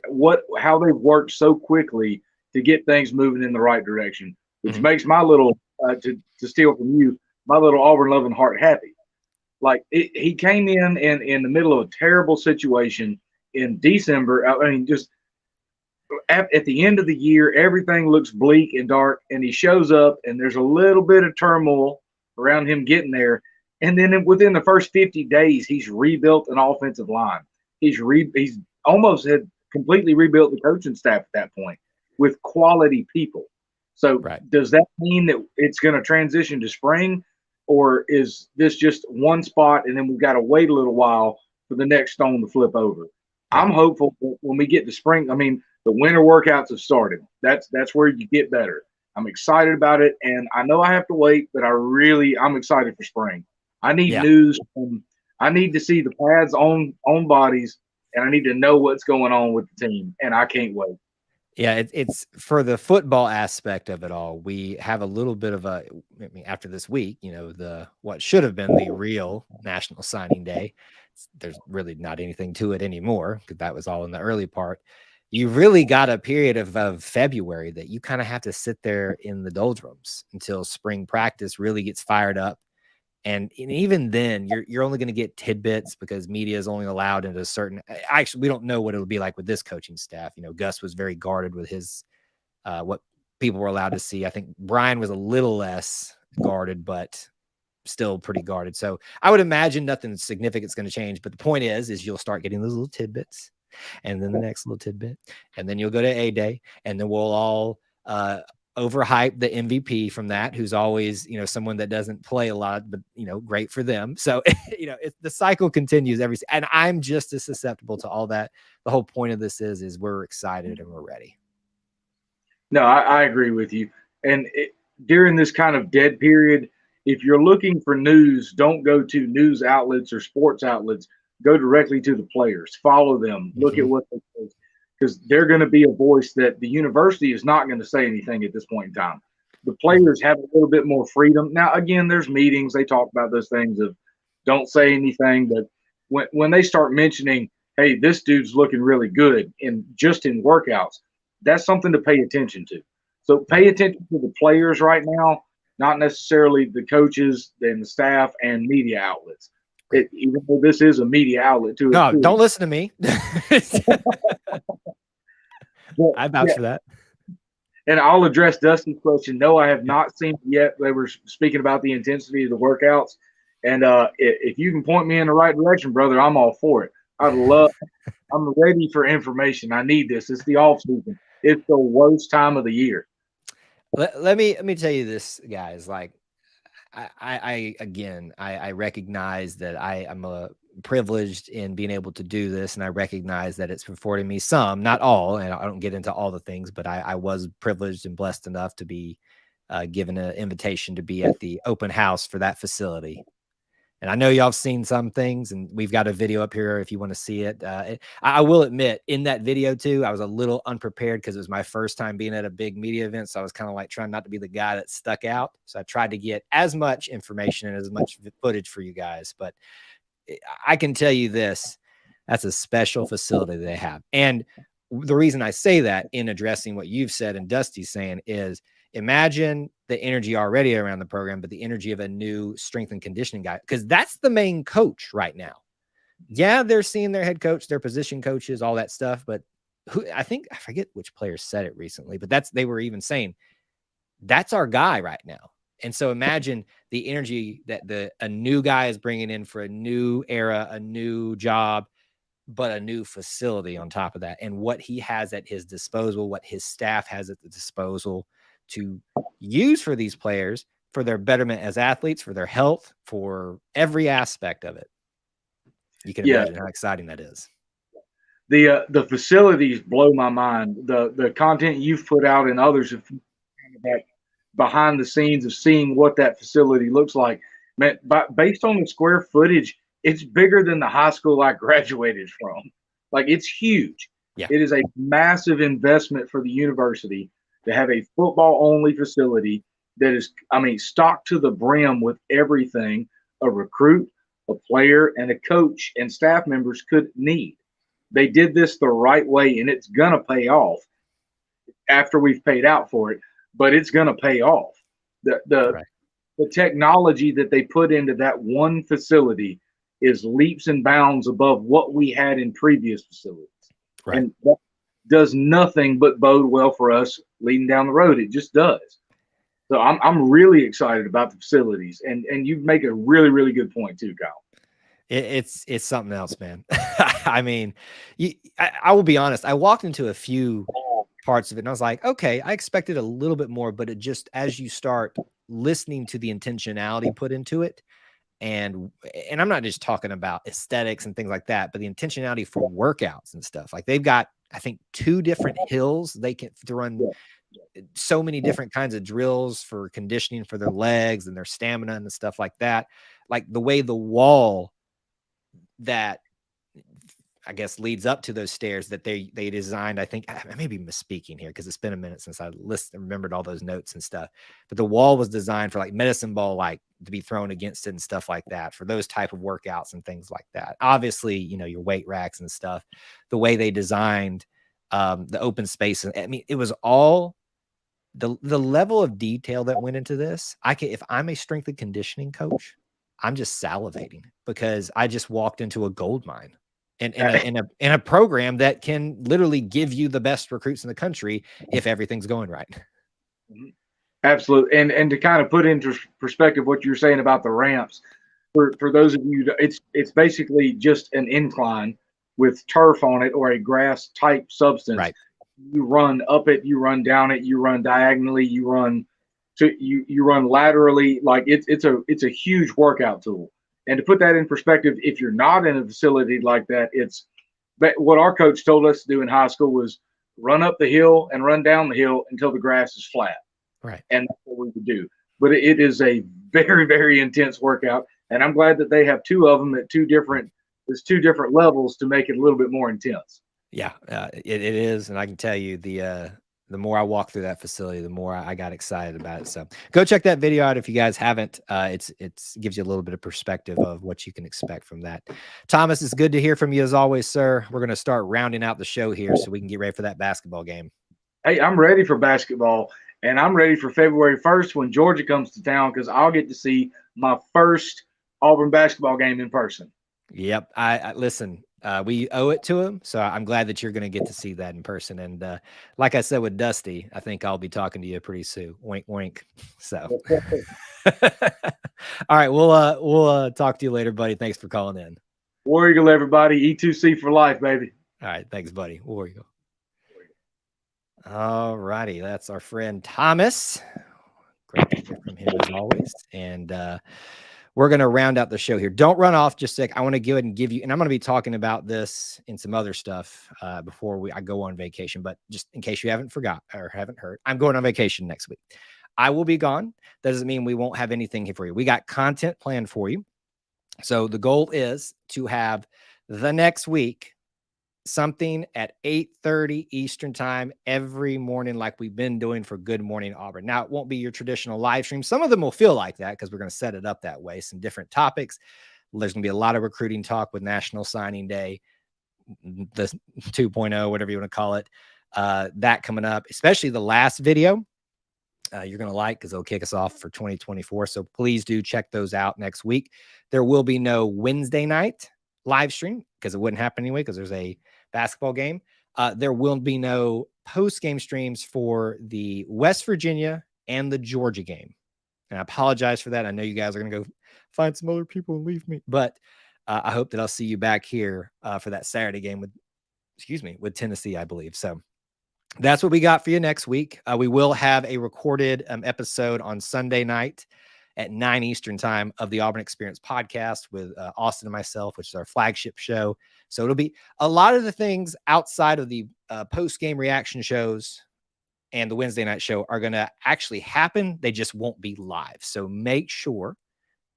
how they've worked so quickly to get things moving in the right direction, which makes my little to steal from you, my little Auburn loving heart happy. Like he came in the middle of a terrible situation in December. I mean, just at the end of the year, everything looks bleak and dark, and he shows up, and there's a little bit of turmoil around him getting there. And then within the first 50 days, he's rebuilt an offensive line. He's almost had completely rebuilt the coaching staff at that point with quality people. So Does that mean that it's going to transition to spring, or is this just one spot and then we've got to wait a little while for the next stone to flip over? I'm hopeful that when we get to spring, I mean, the winter workouts have started. That's where you get better. I'm excited about it, and I know I have to wait, but I'm excited for spring. I need news. I need to see the pads on bodies, and I need to know what's going on with the team, and I can't wait. Yeah, it's for the football aspect of it all. We have a little bit of after this week, what should have been the real National Signing Day. there's really not anything to it anymore because that was all in the early part. You really got a period of February that you kind of have to sit there in the doldrums until spring practice really gets fired up. And even then, you're only going to get tidbits because media is only allowed into a certain. Actually, we don't know what it'll be like with this coaching staff. Gus was very guarded with his what people were allowed to see. I think Brian was a little less guarded, but still pretty guarded. So I would imagine nothing significant is going to change. But the point is you'll start getting those little tidbits, and then the next little tidbit, and then you'll go to A-Day, and then we'll all overhype the MVP from that, who's always, someone that doesn't play a lot, but, great for them. So, the cycle continues and I'm just as susceptible to all that. The whole point of this is we're excited and we're ready. No, I agree with you. And during this kind of dead period, if you're looking for news, don't go to news outlets or sports outlets. Go directly to the players. Follow them. Look at what they say, because they're going to be a voice that the university is not going to say anything at this point in time. The players have a little bit more freedom. Now, again, there's meetings. They talk about those things of don't say anything. But when they start mentioning, hey, this dude's looking really good just in workouts, that's something to pay attention to. So pay attention to the players right now, not necessarily the coaches and the staff and media outlets. Even though this is a media outlet too. No, don't listen to me. I vouch for that. And I'll address Dusty's question. No, I have not seen it yet. They were speaking about the intensity of the workouts. And if you can point me in the right direction, brother, I'm all for it. I'm ready for information. I need this. It's the off season. It's the worst time of the year. Let me tell you this, guys. Like, I recognize that I'm privileged in being able to do this, and I recognize that it's affording me some, not all, and I don't get into all the things, but I was privileged and blessed enough to be given an invitation to be at the open house for that facility. And I know y'all have seen some things, and we've got a video up here if you want to see it. I will admit, in that video too, I was a little unprepared because it was my first time being at a big media event. So I was kind of like trying not to be the guy that stuck out. So I tried to get as much information and as much footage for you guys. But I can tell you this, that's a special facility they have. And the reason I say that in addressing what you've said and Dusty's saying is, imagine the energy already around the program, but the energy of a new strength and conditioning guy, because that's the main coach right now. Yeah, they're seeing their head coach, their position coaches, all that stuff. But I forget which player said it recently, but they were even saying that's our guy right now. And so imagine the energy that a new guy is bringing in for a new era, a new job, but a new facility on top of that, and what he has at his disposal, what his staff has at the disposal to use for these players, for their betterment as athletes, for their health, for every aspect of it. You can imagine how exciting that is. The facilities blow my mind. The content you've put out and others have that behind the scenes of seeing what that facility looks like. Man, based on the square footage, it's bigger than the high school I graduated from. Like, it's huge. Yeah. It is a massive investment for the university to have a football-only facility that is, stocked to the brim with everything a recruit, a player, and a coach and staff members could need. They did this the right way, and it's going to pay off after we've paid out for it, but it's going to pay off. The technology that they put into that one facility is leaps and bounds above what we had in previous facilities. Right. And that does nothing but bode well for us leading down the road. It just does. So I'm really excited about the facilities, and you make a really, really good point too, Kyle. It's something else, man. I mean, I will be honest. I walked into a few parts of it and I was like, okay, I expected a little bit more, but it just, as you start listening to the intentionality put into it, and I'm not just talking about aesthetics and things like that, but the intentionality for workouts and stuff. Like, they've got, I think, 2 different hills they can to run so many different kinds of drills for conditioning for their legs and their stamina and stuff like that. Like, the way the wall that I guess, leads up to those stairs that they designed. I think I may be misspeaking here because it's been a minute since I remembered all those notes and stuff. But the wall was designed for like medicine ball, like to be thrown against it and stuff like that, for those type of workouts and things like that. Obviously, you know, your weight racks and stuff, the way they designed the open space. I mean, it was all the level of detail that went into this. If I'm a strength and conditioning coach, I'm just salivating because I just walked into a gold mine. In a program that can literally give you the best recruits in the country if everything's going right. Absolutely. And to kind of put into perspective what you're saying about the ramps, for those of you, it's basically just an incline with turf on it or a grass type substance. Right. You run up it, you run down it, you run diagonally, you run laterally. Like it's a huge workout tool. And to put that in perspective, if you're not in a facility like that, what our coach told us to do in high school was run up the hill and run down the hill until the grass is flat. Right. And that's what we would do. But it is a very, very intense workout. And I'm glad that they have two of them at two different levels to make it a little bit more intense. Yeah, it is. And I can tell you the more I walk through that facility, the more I got excited about it. So go check that video out if you guys haven't. It gives you a little bit of perspective of what you can expect from that. Thomas, it's good to hear from you as always, sir. We're going to start rounding out the show here so we can get ready for that basketball game. Hey, I'm ready for basketball, and I'm ready for February 1st when Georgia comes to town because I'll get to see my first Auburn basketball game in person. Yep. I listen. We owe it to him, so I'm glad that you're going to get to see that in person. And like I said with Dusty, I think I'll be talking to you pretty soon. Wink, wink. So, all right, we'll talk to you later, buddy. Thanks for calling in. War Eagle, everybody. E2C for life, baby. All right, thanks, buddy. War Eagle. All righty, that's our friend Thomas. Great to hear from him as always. And we're going to round out the show here. Don't run off just a sec. I want to go ahead and give you, and I'm going to be talking about this and some other stuff before I go on vacation, but just in case you haven't forgot or haven't heard, I'm going on vacation next week. I will be gone. That doesn't mean we won't have anything here for you. We got content planned for you. So the goal is to have the next week something at 8:30 Eastern time every morning, like we've been doing for Good Morning Auburn. Now, it won't be your traditional live stream. Some of them will feel like that because we're going to set it up that way. Some different topics. There's going to be a lot of recruiting talk with National Signing Day, the 2.0, whatever you want to call it. That coming up, especially the last video. You're going to like because it'll kick us off for 2024. So please do check those out next week. There will be no Wednesday night live stream because it wouldn't happen anyway because there's a basketball game. There will be no post-game streams for the West Virginia and the Georgia game. And I apologize for that. I know you guys are going to go find some other people and leave me, but I hope that I'll see you back here for that Saturday game with Tennessee, I believe. So that's what we got for you next week. We will have a recorded episode on Sunday night at 9 Eastern time of the Auburn Experience podcast with Austin and myself, which is our flagship show. So it'll be a lot of the things outside of the post-game reaction shows and the Wednesday night show are going to actually happen. They just won't be live. So make sure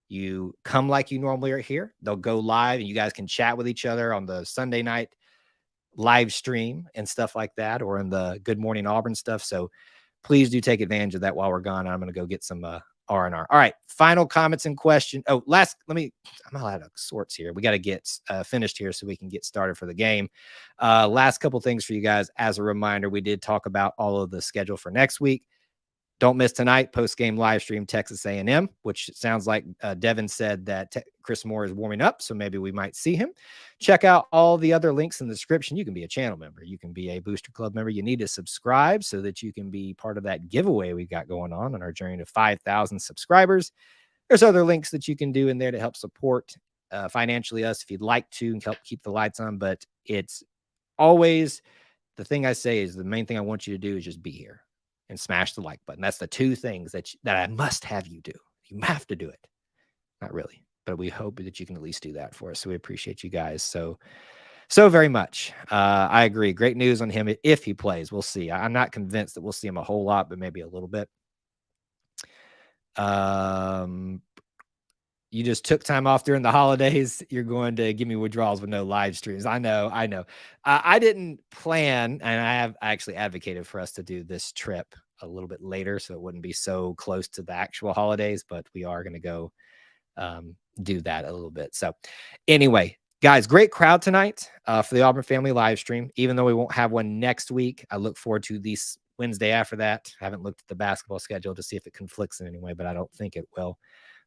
you come like you normally are here. They'll go live and you guys can chat with each other on the Sunday night live stream and stuff like that, or in the Good Morning Auburn stuff. So please do take advantage of that while we're gone. I'm going to go get some R&R. All right. Final comments and question. Oh, I'm out of sorts here. We got to get finished here so we can get started for the game. Last couple things for you guys. As a reminder, we did talk about all of the schedule for next week. Don't miss tonight, post-game live stream, Texas A&M, which sounds like Devin said that Chris Moore is warming up, so maybe we might see him. Check out all the other links in the description. You can be a channel member. You can be a Booster Club member. You need to subscribe so that you can be part of that giveaway we've got going on our journey to 5,000 subscribers. There's other links that you can do in there to help support financially us if you'd like to and help keep the lights on, but it's always the thing I say is the main thing I want you to do is just be here and smash the like button. That's the two things that I must have you do. You have to do it. Not really, but we hope that you can at least do that for us. So we appreciate you guys so very much. I agree. Great news on him if he plays. We'll see. I'm not convinced that we'll see him a whole lot, but maybe a little bit. You just took time off during the holidays. You're going to give me withdrawals with no live streams. I know. I didn't plan, and I actually advocated for us to do this trip a little bit later so it wouldn't be so close to the actual holidays, but we are going to go do that a little bit. So anyway, guys, great crowd tonight for the Auburn Family live stream. Even though we won't have one next week, I look forward to this Wednesday after that. I haven't looked at the basketball schedule to see if it conflicts in any way, but I don't think it will.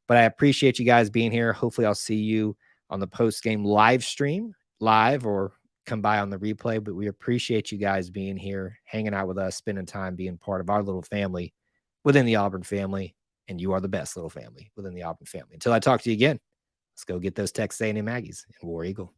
But I appreciate you guys being here. Hopefully I'll see you on the post-game live stream, live, or come by on the replay. But we appreciate you guys being here, hanging out with us, spending time, being part of our little family within the Auburn family. And you are the best little family within the Auburn family. Until I talk to you again, let's go get those Texas A&M Aggies and War Eagle.